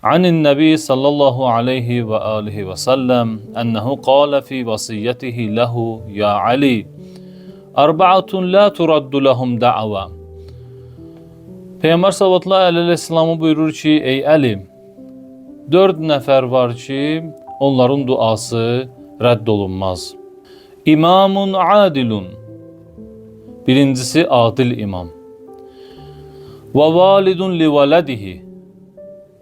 عن النبي صلى الله عليه وآله وسلم أنه قال في وصيته له يا علي أربعة لا ترد لهم دعوة. Peyğəmbər sallallahu əleyhissalam buyurur ki, ey Əli, 4 nəfər var ki, onların duası rədd olunmaz. İmamun adilun, birincisi adil imam. Və validun li valadihi,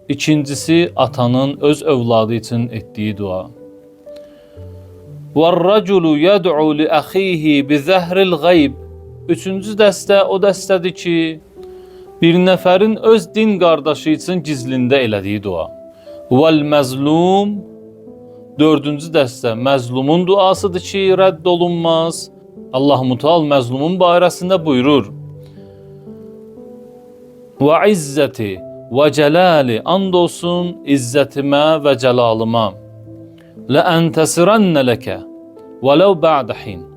İkincisi atanın öz övladı için ettiği dua. وَالرَّجُلُ يَدْعُوا لِأَخِيهِ بِزَهْرِ الْغَيْبِ Üçüncü dəstə o dəstədir ki, bir nəfərin öz din qardaşı için gizlində elədiyi dua. وَالْمَزْلُومِ Dördüncü dəstə məzlumun duasıdır ki, rədd olunmaz. Allah-u Teala məzlumun barəsində buyurur. وَعِزَّتِ ve celali andolsun izzetime ve celalıma le entesirenne leke velev ba'dahin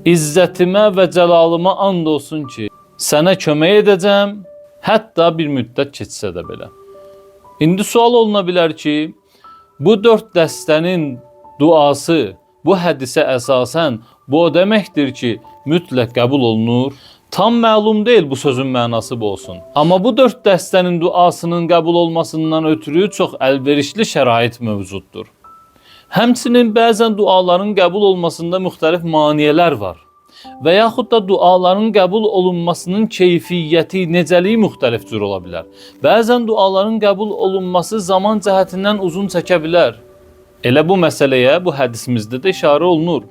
İzzetime ve celalıma andolsun ki sana kömək edeceğim hatta bir müddət keçsə də belə. İndi sual olunabilir ki bu 4 dəstənin duası bu hədisə əsasən bu o deməkdir ki mütləq qəbul olunur. Tam məlum deyil bu sözün mənası bu olsun. Amma bu 4 dəstənin duasının qəbul olmasından ötürü çox əlverişli şərait mövcuddur. Həmçinin bəzən duaların qəbul olmasında müxtəlif maneələr var. Və yaxud da duaların qəbul olunmasının keyfiyyəti, necəliyi müxtəlif cür ola bilər. Bəzən duaların qəbul olunması zaman cəhətindən uzun çəkə bilər. Elə bu məsələyə bu hədisimizdə də işarə olunur.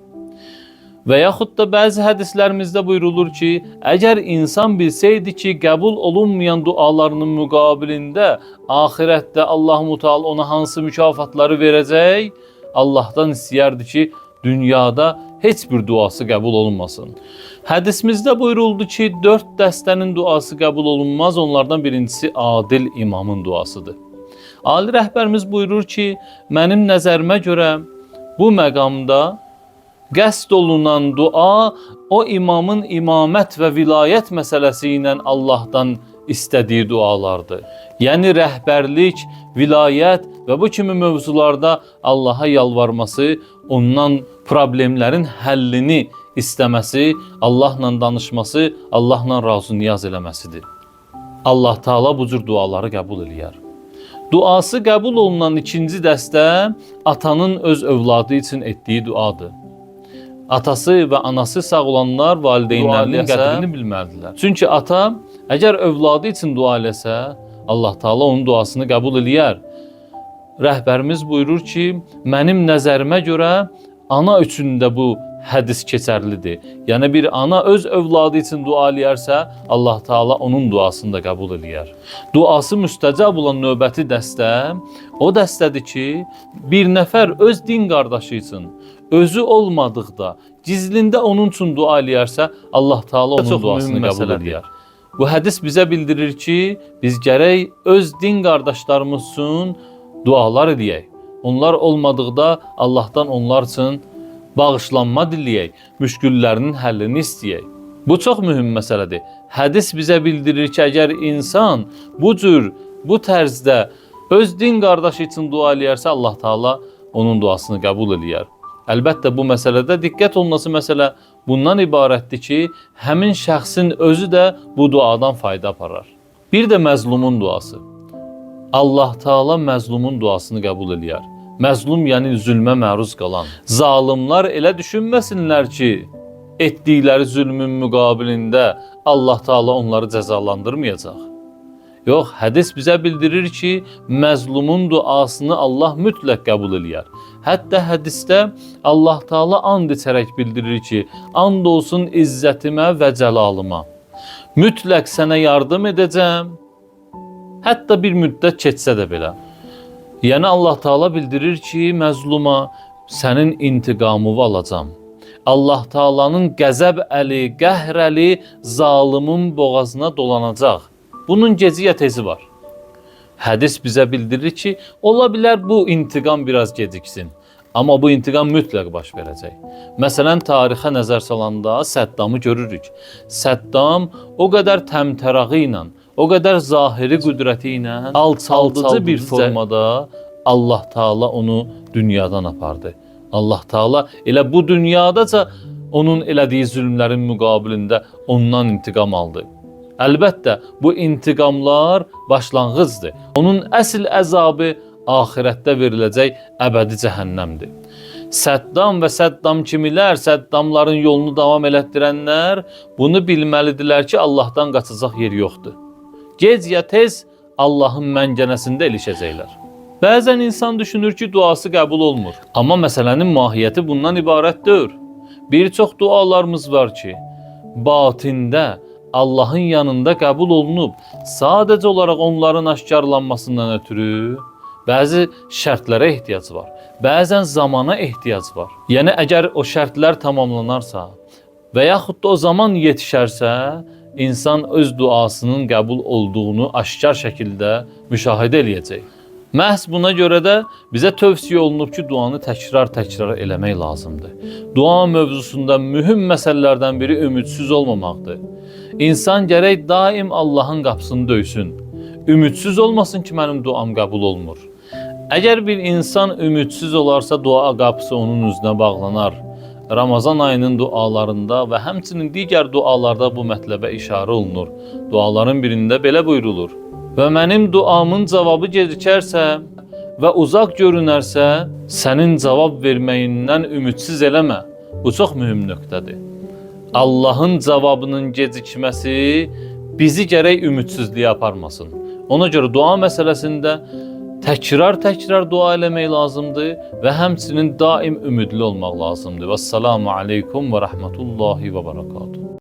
Və yaxud da bəzi hədislərimizdə buyurulur ki, əgər insan bilsəydi ki, qəbul olunmayan dualarının müqabilində axirətdə Allah-u Teala ona hansı mükafatları verəcək, Allahdan istəyərdi ki, dünyada heç bir duası qəbul olunmasın. Hədisimizdə buyuruldu ki, 4 dəstənin duası qəbul olunmaz, onlardan birincisi adil imamın duasıdır. Ali rəhbərimiz buyurur ki, mənim nəzərimə görə bu məqamda qəsd olunan dua o imamın imamət və vilayət məsələsi ilə Allahdan istədiyi dualardır. Yəni rəhbərlik, vilayət və bu kimi mövzularda Allaha yalvarması, ondan problemlərin həllini istəməsi, Allahla danışması, Allahla razı niyaz eləməsidir. Allah Taala bu cür duaları qəbul eləyər. Duası qəbul olunan ikinci dəstə atanın öz övladı üçün etdiyi duadır. Atası və anası sağ olanlar valideynlərinin qədrini bilməlidirlər. Çünki ata əgər övladı üçün dua eləsə, Allah Taala onun duasını qəbul eləyər. Rəhbərimiz buyurur ki, mənim nəzərimə görə ana üçün də bu hədis keçərlidir. Yəni bir ana öz övladı üçün dua eləyərsə, Allah Taala onun duasını da qəbul eləyər. Duası müstəcab olan növbəti dəstə o dəstədir ki, bir nəfər öz din qardaşı üçün özü olmadıqda gizlində onun üçün dua eləyərsə, Allah Taala onun duasını qəbul eləyər. Bu hədis bizə bildirir ki, biz gərək öz din qardaşlarımız üçün dualar eləyək. Onlar olmadıqda Allahdan onlar üçün bağışlanma diləyək, müşküllərinin həllini istəyək. Bu çox mühüm məsələdir. Hədis bizə bildirir ki, əgər insan bu tərzdə öz din qardaşı üçün dua eləyərsə, Allah Taala onun duasını qəbul eləyər. Əlbəttə bu məsələdə diqqət olunması məsələ bundan ibarətdir ki, həmin şəxsin özü də bu duadan fayda aparar. Bir də məzlumun duası. Allah Taala məzlumun duasını qəbul eləyər. Məzlum yəni zülmə məruz qalan. Zalimlar elə düşünməsinlər ki, etdikləri zülmün müqabilində Allah Taala onları cəzalandırmayacaq. Yox, hədis bizə bildirir ki, məzlumun duasını Allah mütləq qəbul eləyər. Hətta hədisdə Allah Taala and içərək bildirir ki, and olsun izzətimə və cəlalıma. Mütləq sənə yardım edəcəm, hətta bir müddət keçsə də belə. Yəni Allah Taala bildirir ki, məzluma sənin intiqamını alacağam. Allah Taala'nın qəzəb əli, qəhr əli zalimin boğazına dolanacaq. Bunun geci ya tezi var. Hədis bizə bildirir ki, ola bilər bu intiqam biraz geciksin. Amma bu intiqam mütləq baş verəcək. Məsələn, tarixə nəzər salanda Səddamı görürük. Səddam o qədər təmtərağı ilə, o qədər zahiri qüdrəti ilə alçaldıcı bir formada Allah Taala onu dünyadan apardı. Allah Taala elə bu dünyadaca onun elədiyi zülmlərin müqabilində ondan intiqam aldı. Əlbəttə, bu intiqamlar başlanğıcdır. Onun əsl əzabı axirətdə veriləcək əbədi cəhənnəmdir. Səddam və Səddam kimilər, Səddamların yolunu davam elətdirənlər bunu bilməlidirlər ki, Allahdan qaçacaq yer yoxdur. Gec ya tez Allahın məngənəsində ilişəcəklər. Bəzən insan düşünür ki, duası qəbul olmur. Amma məsələnin mahiyyəti bundan ibarət deyil. Bir çox dualarımız var ki, batində Allahın yanında qəbul olunub, sadəcə olaraq onların aşkarlanmasından ötürü bəzi şərtlərə ehtiyac var. Bəzən zamana ehtiyac var. Yəni, əgər o şərtlər tamamlanarsa və yaxud da o zaman yetişərsə, insan öz duasının qəbul olduğunu aşkar şəkildə müşahidə eləyəcək. Məhz buna görə də bizə tövsiyə olunub ki, duanı təkrar eləmək lazımdır. Dua mövzusunda mühüm məsələlərdən biri ümidsiz olmamaqdır. İnsan gərək daim Allahın qapısını döysün. Ümidsiz olmasın ki, mənim duam qəbul olmur. Əgər bir insan ümidsiz olarsa, dua qapısı onun üzünə bağlanar. Ramazan ayının dualarında və həmçinin digər dualarda bu mətləbə işarə olunur. Duaların birində belə buyurulur: və mənim duamın cavabı gecikərsə və uzaq görünərsə, sənin cavab verməyindən ümidsiz eləmə. Bu çox mühüm nöqtədir. Allahın cavabının gecikməsi bizi gərək ümidsizliyə aparmasın. Ona görə dua məsələsində təkrar dua eləmək lazımdır və həmçinin daim ümidli olmaq lazımdır. Vəssalamu aleykum və rəhmətullahi və barakatuhu.